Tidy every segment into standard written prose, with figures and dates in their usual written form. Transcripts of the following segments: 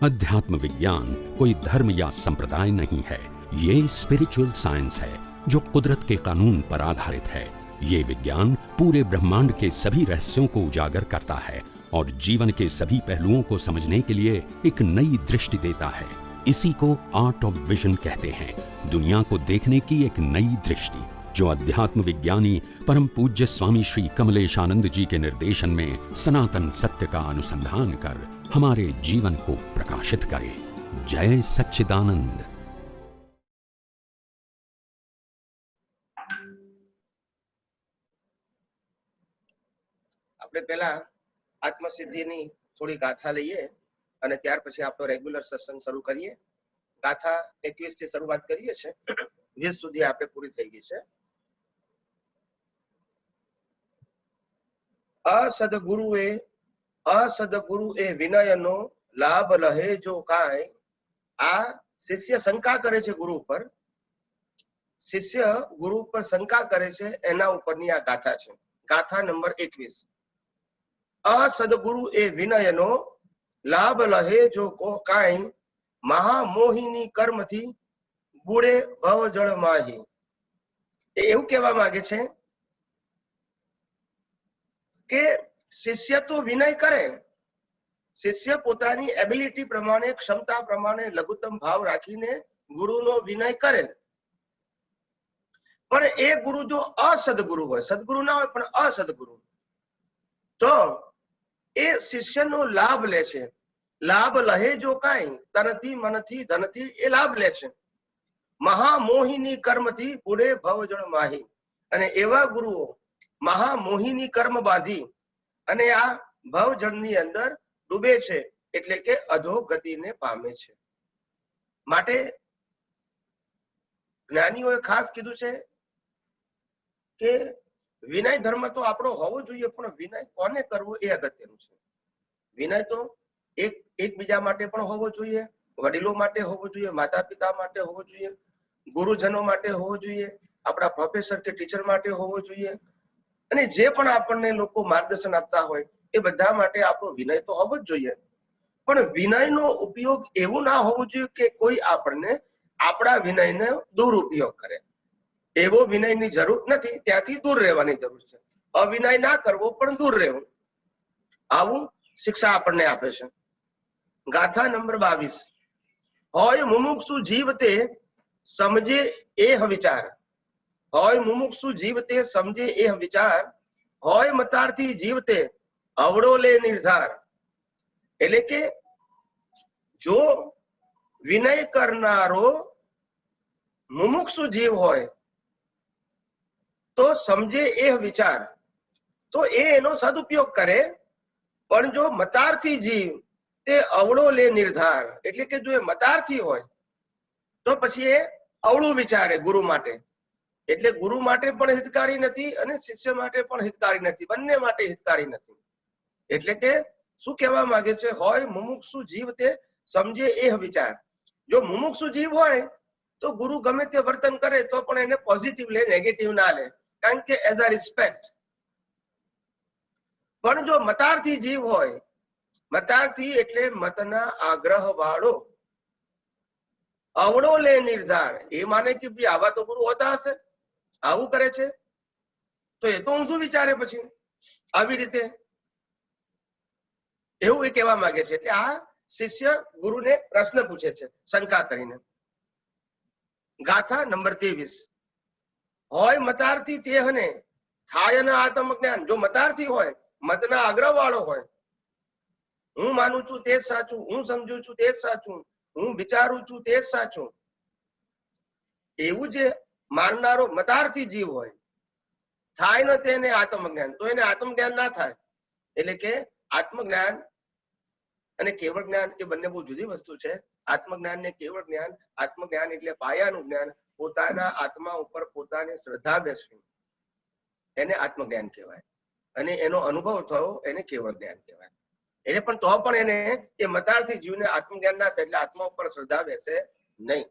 अध्यात्म विज्ञान कोई धर्म या संप्रदाय नहीं है, ये स्पिरिचुअल साइंस है जो कुदरत के कानून पर आधारित है। ये विज्ञान पूरे ब्रह्मांड के सभी रहस्यों को उजागर करता है और जीवन के सभी पहलुओं को समझने के लिए एक नई दृष्टि देता है। इसी को आर्ट ऑफ विजन कहते हैं, दुनिया को देखने की एक नई दृष्टि, जो अध्यात्म विज्ञानी परम पूज्य स्वामी श्री कमलेशानंद जी के निर्देशन में सनातन सत्य का अनुसंधान कर हमारे जीवन को प्रकाशित करे। जय सच्चिदानंद। આપણે પહેલા આત્મસિદ્ધિની થોડી ગાથા લઈએ અને ત્યાર પછી આપણો રેગ્યુલર સત્સંગ શરૂ કરીએ। ગાથા 21 થી શરૂઆત કરીએ છે, 20 સુધી આપણે પૂરી થઈ ગઈ છે। અસદગુરુએ વિનયનો લાભ લહે જો કાંઈ। આ શિષ્ય શંકા કરે છે ગુરુ ઉપર, શિષ્ય ગુરુ ઉપર શંકા કરે છે, એના ઉપરની આ ગાથા છે। ગાથા નંબર 21। અસદગુરુ એ વિનયનો લાભ લહે જો કાંઈ, મહામોહિની કર્મથી બુડે ભવ જળ માહી। એવું કહેવા માંગે છે કે શિષ્ય તો વિનય કરે, શિષ્ય પોતાની એબિલિટી પ્રમાણે, ક્ષમતા પ્રમાણે લઘુત્તમ ભાવ રાખીને ગુરુનો વિનય કરે, પણ એ ગુરુ જો અસદગુરુ હોય, સદગુરુ ના હોય પણ અસદગુરુ, તો એ શિષ્યનો લાભ લે છે। લાભ લહે જો કાંઈ, તનથી મનથી ધનથી એ લાભ લે છે। મહામોહિની કર્મથી બુડે ભવજળ માહી। અને એવા ગુરુઓ મહામોહિની કર્મ બાંધી અને આ ભવજળની અંદર ડૂબે છે, એટલે કે અધોગતિને પામે છે। માટે જ્ઞાનીઓએ ખાસ કીધું છે કે વિનય ધર્મ તો આપણો હોવો જોઈએ, પણ વિનય કોને કરવો એ અગત્યનું છે। વિનય તો એકબીજા માટે પણ હોવો જોઈએ, વડીલો માટે હોવો જોઈએ, માતા પિતા માટે હોવો જોઈએ, ગુરુજનો માટે હોવો જોઈએ, આપણા પ્રોફેસર કે ટીચર માટે હોવો જોઈએ, અને જે પણ આપણને લોકો માર્ગદર્શન આપતા હોય એ બધા માટે આપણો વિનય તો હોવો જ જોઈએ। પણ વિનયનો ઉપયોગ એવું ના હોવો જોઈએ કે કોઈ આપણને આપણા વિનયનો દુરુપયોગ કરે। એવો વિનયની જરૂર નથી, ત્યાંથી દૂર રહેવાની જરૂર છે। અવિનય ના કરવો પણ દૂર રહેવું, આવું શિક્ષા આપણને આપે છે। ગાથા નંબર 22। હોય મુમુક્ષુ જીવ તે સમજે એહ વિચાર। હોય મુમુક્ષુ જીવ તે સમજે એહ વિચાર। હોય મતાર્થી જીવ તે અવળો લે નિર્ધાર। એટલે કે જો વિનય કરનારો મુમુક્ષુ જીવ હોય તો સમજે એ વિચાર, તો એ એનો સદુપયોગ કરે। પણ જો મતાર્થી જીવ તે અવળો લે નિર્ધાર, એટલે કે જો એ મતાર્થી હોય તો પછી એ અવળું વિચારે ગુરુ માટે, એટલે ગુરુ માટે પણ હિતકારી નથી અને શિષ્ય માટે પણ હિતકારી નથી, બંને માટે હિતકારી નથી। એટલે કે શું કહેવા માંગે છે? હોય મુમુક્ષુ જીવ તે સમજે એ વિચાર। જો મુમુક્ષુ જીવ હોય તો ગુરુ ગમે તે વર્તન કરે તો પણ એને પોઝિટિવ લે, નેગેટિવ ના લે, કારણ કે એઝ અ રિસ્પેક્ટ। પણ જો મતાર્થી જીવ હોય, મતાર્થી એટલે મતના આગ્રહ વાળો, અવળો લે નિર્ધાર, એ માને કે ભાઈ આવા તો ગુરુ હોતા હશે, આવું કરે છે તો એ તો ઊંધું વિચારે પછી આવી રીતે, એવું એ કહેવા માંગે છે। એટલે આ શિષ્ય ગુરુને પ્રશ્ન પૂછે છે શંકા કરીને। ગાથા નંબર 23। હોય મતાર્થી તેહને થાય ન આત્મજ્ઞાન। જો મતાર્થી હોય, મતના આગ્રહ વાળો હોય, હું માનું છું તે જ સાચું, હું સમજુ છું તે જ સાચું, હું વિચારું છું તે જ સાચું, એવું જે માનનારો મતાર્થી જીવ હોય, થાય ન તેને આત્મજ્ઞાન, તો એને આત્મજ્ઞાન ના થાય। એટલે કે આત્મજ્ઞાન અને કેવળ જ્ઞાન એ બંને બહુ જુદી વસ્તુ છે। આત્મજ્ઞાન ને કેવળ જ્ઞાન, આત્મજ્ઞાન એટલે પાયાનું જ્ઞાન, પોતાના આત્મા ઉપર પોતાને શ્રદ્ધા બેસવી, એને આત્મજ્ઞાન કહેવાય, અને એનો અનુભવ થયો એને કેવળ જ્ઞાન કહેવાય। એટલે પણ તો પણ એને એ મતાર્થી જીવને આત્મજ્ઞાન ના થાય, એટલે આત્મા ઉપર શ્રદ્ધા બેસે નહીં।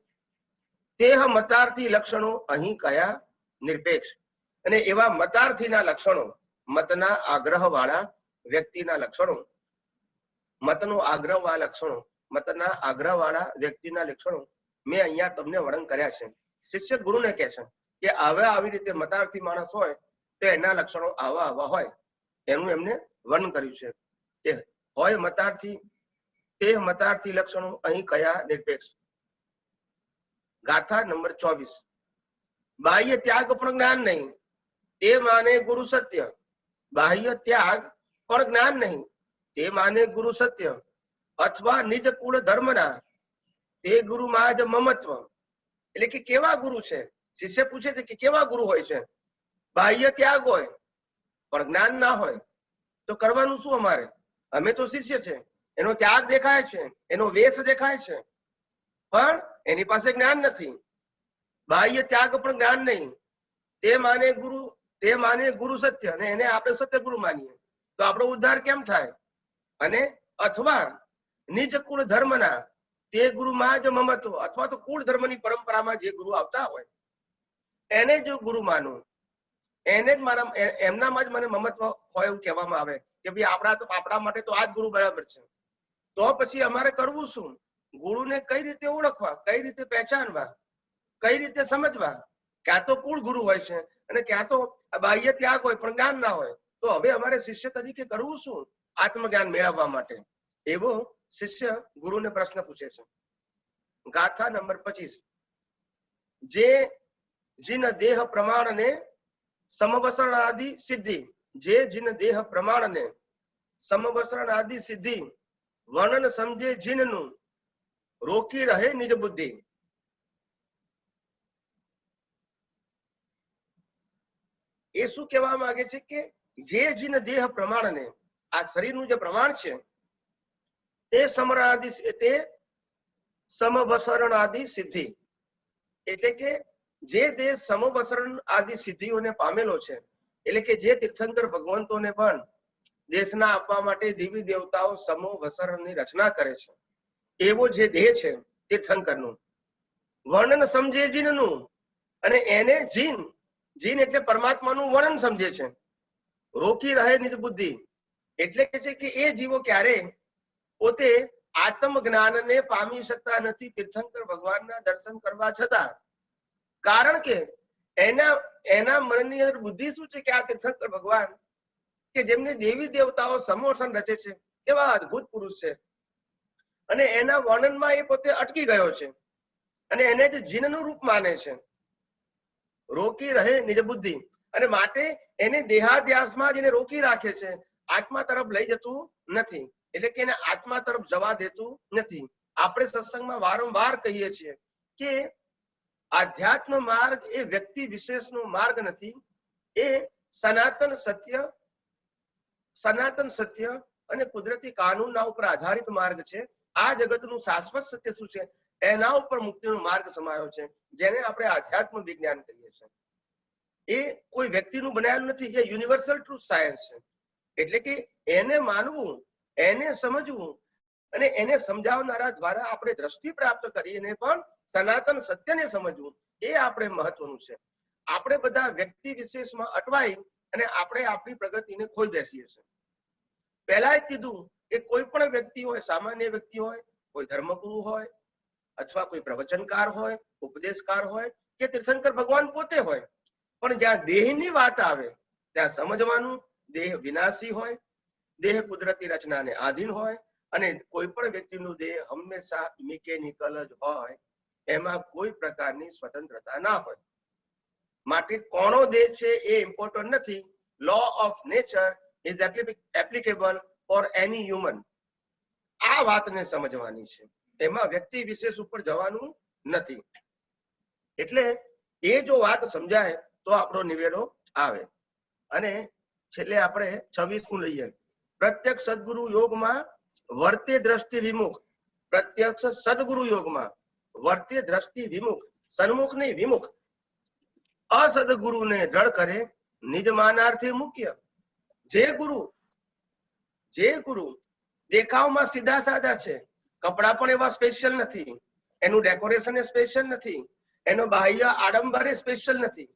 તેહ મતાર્થી લક્ષણો અહીં કયા નિરપેક્ષ। અને એવા મતાર્થીના લક્ષણો, મતના આગ્રહ વાળા વ્યક્તિના લક્ષણો, મતનો આગ્રહ વાળા લક્ષણો મતના આગ્રહવાળા વ્યક્તિના લક્ષણો મેં અહીંયા તમને વર્ણન કર્યા છે. શિષ્ય ગુરુને કહે છે કે હવે આવી રીતે મતાર્થી માણસ હોય તો એના લક્ષણો આવા આવા હોય, એનું એમને વર્ણન કર્યું છે કે હોય મતાર્થી, તે મતાર્થી લક્ષણો અહીં કયા નિરપેક્ષ. ગાથા નંબર 24. બાહ્ય ત્યાગ પણ જ્ઞાન નહીં, તે માને ગુરુ સત્ય. બાહ્ય ત્યાગ પણ જ્ઞાન નહીં, તે માને ગુરુ સત્ય. અથવા નિજ કુળ ધર્મના, તે ગુરુ માં જ મમત્વ. એટલે કે કેવા ગુરુ છે? શિષ્ય પૂછે છે કે કેવા ગુરુ હોય છે? બાહ્ય ત્યાગ હોય પણ જ્ઞાન ના હોય તો કરવાનું શું અમારે? અમે તો શિષ્ય છે, એનો ત્યાગ દેખાય છે, એનો વેશ દેખાય છે, પણ એની પાસે જ્ઞાન નથી. બાહ્ય ત્યાગ પણ જ્ઞાન નહીં, તે માને ગુરુ સત્ય, અને એને આપણે સત્ય ગુરુ માનીએ તો આપણો ઉદ્ધાર કેમ થાય? અને અથવા નિજ કુળ ધર્મના, તે ગુરુમાં જ મમત્વ. અથવા તો કુળ ધર્મની પરંપરામાં જે ગુરુ આવતા હોય એને જો ગુરુ માનું, એને જ મારા એમનામાં જ મને મમત્વ હોય એવું કહેવામાં આવે કે ભાઈ આપણા માટે તો આ જ ગુરુ બરાબર છે. તો પછી અમારે કરવું શું? ગુરુને કઈ રીતે ઓળખવા, કઈ રીતે પહેચાનવા, કઈ રીતે સમજવા? ક્યાં તો કુળ ગુરુ હોય છે અને ક્યાં તો બાહ્ય ત્યાગ હોય પણ જ્ઞાન ના હોય. તો હવે અમારે શિષ્ય તરીકે કરવું શું આત્મજ્ઞાન મેળવવા માટે? એવો શિષ્ય ગુરુને પ્રશ્ન પૂછે છે. ગાથા નંબર 25. જે જીન દેહ પ્રમાણને સમવસરણાદિ સિદ્ધિ, જે જીન દેહ પ્રમાણને સમવસરણાદિ સિદ્ધિ વર્ણન સમજે જીનનું, રોકી રહે નિજ બુદ્ધિ. એ શું કહેવા માંગે છે કે જે જીન દેહ પ્રમાણને, આ શરીરનું જે પ્રમાણ છે તે સમવસરણ આદિ સિદ્ધિ, એટલે કે જે દેહ સમવસરણ આદિ સિદ્ધિઓને પામેલો છે, એટલે કે જે તીર્થંકર ભગવંતોને પણ દેશના આપવા માટે દેવી દેવતાઓ સમવસરણની રચના કરે છે, એવો જે દેહ છે તીર્થંકરનું, વર્ણન સમજે જીનનું, અને એને જીન એટલે પરમાત્માનું વર્ણન સમજે છે. રોકી રહે નિજ બુદ્ધિ, એટલે કે છે કે એ જીવો ક્યારે પોતે આત્મ જ્ઞાનને પામી શકતા નથી તીર્થંકર ભગવાનના દર્શન કરવા છતાં. કારણ કે એના મનની અંદર બુદ્ધિ શું છે કે આ તીર્થંકર ભગવાન કે જેમને દેવી દેવતાઓ સમોસન રચે છે, એવા અદભુત પુરુષ છે, અને એના વર્ણનમાં એ પોતે અટકી ગયો છે અને એને જ જીનનું રૂપ માને છે. રોકી રહે નિજ બુદ્ધિ, અને માટે એને દેહાધ્યાસમાં જ એને રોકી રાખે છે, આત્મા તરફ લઈ જતું નથી, એટલે કે એને આત્મા તરફ જવા દેતું નથી. આપણે સત્સંગમાં વારંવાર કહીએ છીએ કે આધ્યાત્મ માર્ગ એ વ્યક્તિ વિશેષનો માર્ગ નથી, એ સનાતન સત્ય અને કુદરતી કાનૂનના ઉપર આધારિત માર્ગ છે. આ જગતનું શાશ્વત સત્ય શું છે એના ઉપર મુક્તિનો માર્ગ સમાયો છે, જેને આપણે આધ્યાત્મ વિજ્ઞાન કહીએ છીએ. એ કોઈ વ્યક્તિનું બનાવેલું નથી, એ યુનિવર્સલ ટ્રુથ સાયન્સ છે. એટલે કે એને માનવું, એને સમજવું અને એને સમજાવનારા દ્વારા આપણે દ્રષ્ટિ પ્રાપ્ત કરીને પણ સનાતન સત્યને સમજવું, એ આપણે મહત્વનું છે. આપણે બધા વ્યક્તિ વિશેષમાં અટવાઈ અને આપણે આપણી પ્રગતિને ખોઈ બેસીએ છીએ. પહેલા જ કીધું કે કોઈ પણ વ્યક્તિ હોય, સામાન્ય વ્યક્તિ હોય, કોઈ ધર્મગુરુ હોય, અથવા કોઈ પ્રવચનકાર હોય, ઉપદેશકાર હોય, કે તીર્થંકર ભગવાન પોતે હોય, પણ જ્યાં દેહની વાત આવે ત્યાં સમજવાનું દેહ વિનાશી હોય, દેહ કુદરતી રચનાને આધીન હોય, અને કોઈ પણ વ્યક્તિનું દેહ હંમેશા મિકેનિકલ જ હોય, એમાં કોઈ પ્રકારની સ્વતંત્રતા ના હોય. માટે કોનો દેહ છે એ ઇમ્પોર્ટન્ટ નથી. Law of nature is applicable for any human. આ વાતને સમજવાની છે, એમાં વ્યક્તિ વિશેષ ઉપર જવાનું નથી. એટલે એ જો વાત સમજાય તો આપણો નિવેડો આવે. અને છેલ્લે આપણે 26મું લઈએ. પ્રત્યક્ષ સદગુરુ યોગમાં વર્તે દ્રષ્ટિ વિમુખ. પ્રત્યક્ષ સદગુરુ યોગમાં વર્તે દ્રષ્ટિ વિમુખ, સન્મુખ નહીં વિમુખ. અસદગુરુને દ્રઢ કરે નિજ માનાર્થે મુખ્ય. જે ગુરુ દેખાવમાં સીધા સાદા છે, કપડા પણ એવા સ્પેશિયલ નથી, એનું ડેકોરેશન સ્પેશિયલ નથી, એનો બાહ્ય આડંબર સ્પેશિયલ નથી,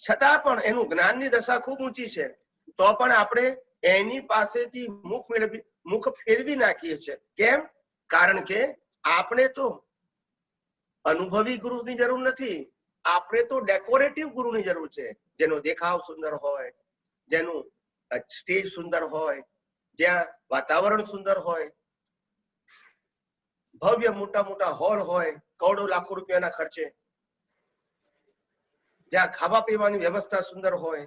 છતાં પણ એનું જ્ઞાનની દશા ખૂબ ઊંચી છે, તો પણ આપણે એની પાસેથી મુખ ફેરવી નાખીએ છીએ. કેમ? કારણ કે આપણે તો અનુભવી ગુરુની જરૂર નથી, આપણે તો ડેકોરેટિવ ગુરુની જરૂર છે, જેનો દેખાવ સુંદર હોય, જેનું સ્ટેજ સુંદર હોય, જ્યાં વાતાવરણ સુંદર હોય, ભવ્ય મોટા મોટા હોલ હોય, કરોડો લાખો રૂપિયાના ખર્ચે, જ્યાં ખાવા પીવાની વ્યવસ્થા સુંદર હોય,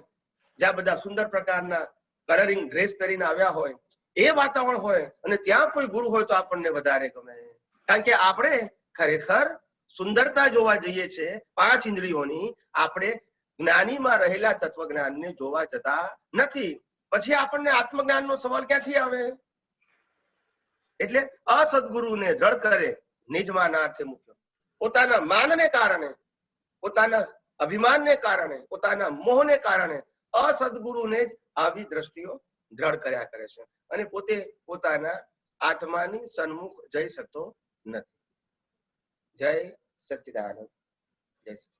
જ્યાં બધા સુંદર પ્રકારના કલરિંગ ડ્રેસ પહેરીને આવ્યા હોય, એ વાતાવરણ હોય અને ત્યાં કોઈ ગુરુ હોય તો આપણને વધારે ગમે. કારણ કે આપણે ખરેખર સુંદરતા જોવા જઈએ છીએ 5 ઇન્દ્રિયોની, આપણે જ્ઞાનીમાં રહેલા તત્વજ્ઞાનને જોવા જતા નથી. પછી આપણને આત્મજ્ઞાનનો સવાલ ક્યાંથી આવે? એટલે અસદગુરુને દ્રઢ કરે નિજમાં નાર્થે મૂક્યો. પોતાના માનને કારણે, પોતાના અભિમાનને કારણે, પોતાના મોહને કારણે અસદગુરુને જ આવી દ્રષ્ટિઓ દ્રઢ કર્યા કરે છે અને પોતે પોતાના આત્માની સન્મુખ જઈ શકતો નથી. જય સચ્ચિદાનંદ. જય સચ્ચિદાનંદ.